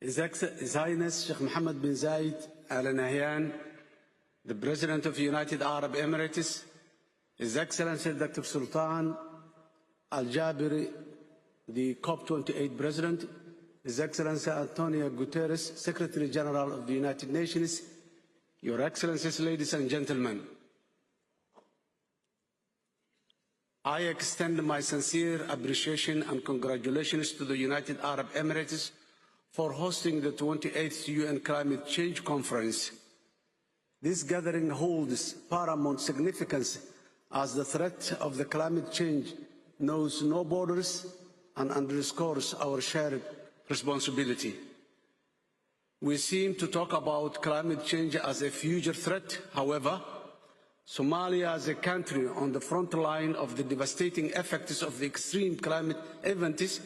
His Highness Sheikh Mohammed bin Zayed Al Nahyan, the President of the United Arab Emirates, His Excellency Dr. Sultan Al Jabiri, the COP28 President, His Excellency Antonio Guterres, Secretary General of the United Nations, Your Excellencies, ladies and gentlemen, I extend my sincere appreciation and congratulations to the United Arab Emirates for hosting the 28th UN Climate Change Conference. This gathering holds paramount significance as the threat of the climate change knows no borders and underscores our shared responsibility. We seem to talk about climate change as a future threat. However, Somalia as a country on the front line of the devastating effects of the extreme climate events,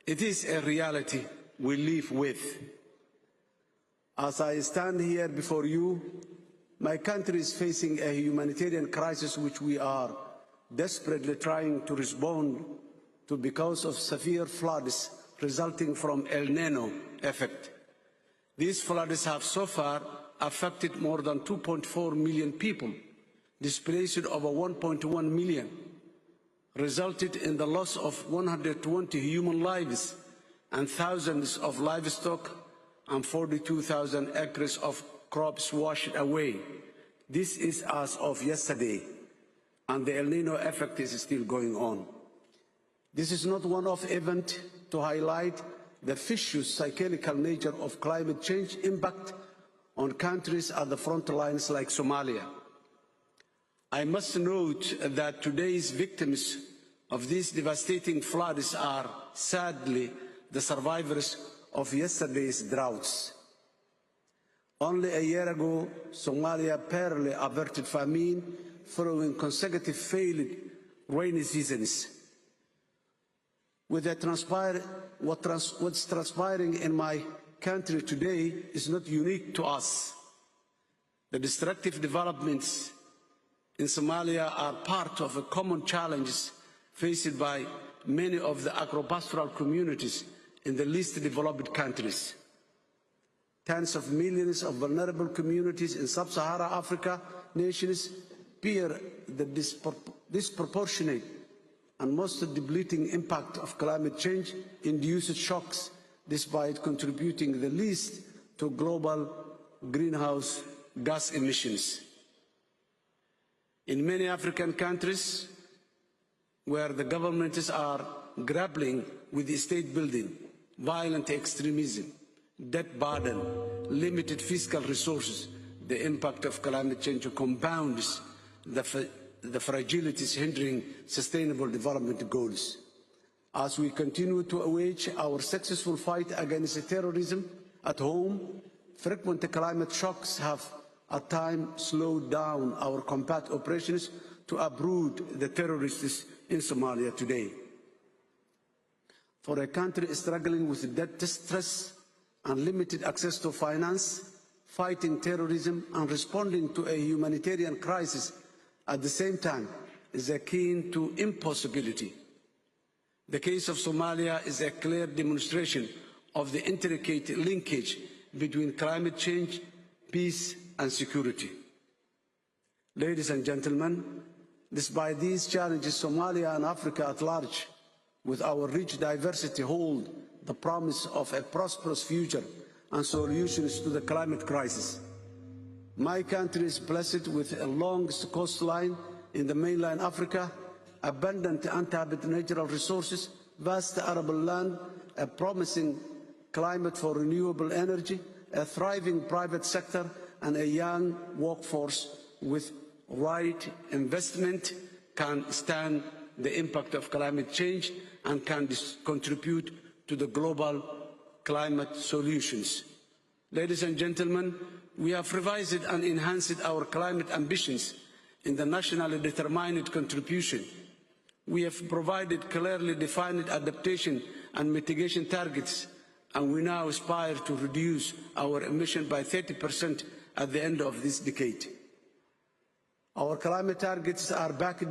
it is a reality we live with. As I stand here before you, my country is facing a humanitarian crisis which we are desperately trying to respond to because of severe floods resulting from El Niño effect. These floods have so far affected more than 2.4 million people, displaced over 1.1 million, resulted in the loss of 120 human lives and thousands of livestock and 42,000 acres of crops washed away. This is as of yesterday, and the El Niño effect is still going on. This is not one-off event to highlight the vicious cyclical nature of climate change impact on countries at the front lines like Somalia. I must note that today's victims of these devastating floods are sadly the survivors of yesterday's droughts. Only a year ago, Somalia barely averted famine following consecutive failed rainy seasons. What's transpiring in my country today is not unique to us. The destructive developments in Somalia are part of the common challenges faced by many of the agro-pastoral communities in the least developed countries. Tens of millions of vulnerable communities in sub-Saharan Africa nations bear the disproportionate and most depleting impact of climate change-induced shocks, despite contributing the least to global greenhouse gas emissions. In many African countries, where the governments are grappling with state building, violent extremism, debt burden, limited fiscal resources, the impact of climate change compounds the fragilities hindering sustainable development goals. As we continue to wage our successful fight against terrorism at home, frequent climate shocks have at times slowed down our combat operations to uproot the terrorists in Somalia today. For a country struggling with debt stress and limited access to finance, fighting terrorism and responding to a humanitarian crisis at the same time is akin to impossibility. The case of Somalia is a clear demonstration of the intricate linkage between climate change, peace, and security. Ladies and gentlemen, despite these challenges, Somalia and Africa at large, with our rich diversity, hold the promise of a prosperous future and solutions to the climate crisis. My country is blessed with a long coastline in the mainland Africa, abundant untapped natural resources, vast arable land, a promising climate for renewable energy, a thriving private sector, and a young workforce with right investment can stand the impact of climate change and can contribute to the global climate solutions. Ladies and gentlemen, we have revised and enhanced our climate ambitions in the nationally determined contribution. We have provided clearly defined adaptation and mitigation targets, and we now aspire to reduce our emission by 30% at the end of this decade. Our climate targets are backed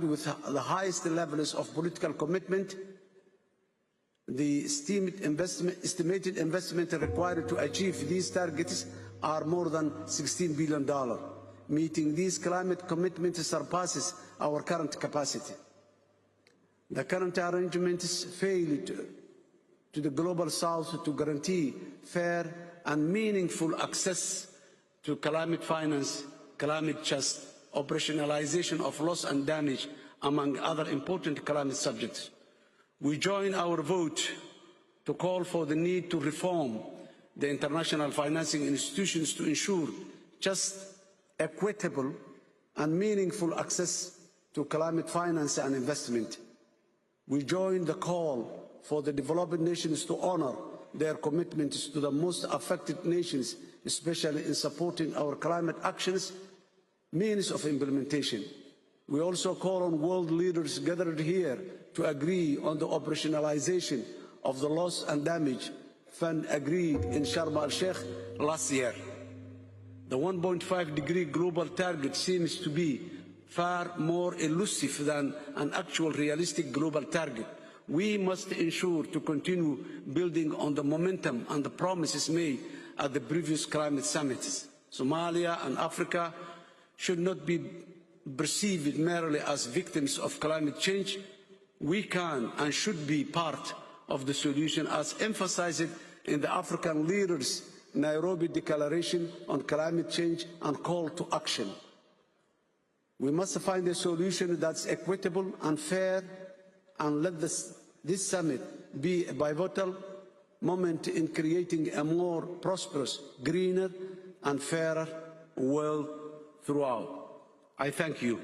with the highest levels of political commitment. The estimated investment required to achieve these targets are more than $16 billion. Meeting these climate commitments surpasses our current capacity. The current arrangements failed to the Global South to guarantee fair and meaningful access to climate finance, climate justice, operationalization of loss and damage, among other important climate subjects. We join our vote to call for the need to reform the international financing institutions to ensure just, equitable, and meaningful access to climate finance and investment. We join the call for the developing nations to honor their commitments to the most affected nations, especially in supporting our climate actions, means of implementation. We also call on world leaders gathered here to agree on the operationalization of the loss and damage fund agreed in Sharm el-Sheikh last year. The 1.5-degree global target seems to be far more elusive than an actual realistic global target. We must ensure to continue building on the momentum and the promises made at the previous climate summits. Somalia and Africa should not be perceived merely as victims of climate change. We can and should be part of the solution, as emphasized in the African leaders' Nairobi Declaration on Climate Change and Call to Action. We must find a solution that's equitable and fair, and let this summit be a pivotal moment in creating a more prosperous, greener, and fairer world throughout. I thank you.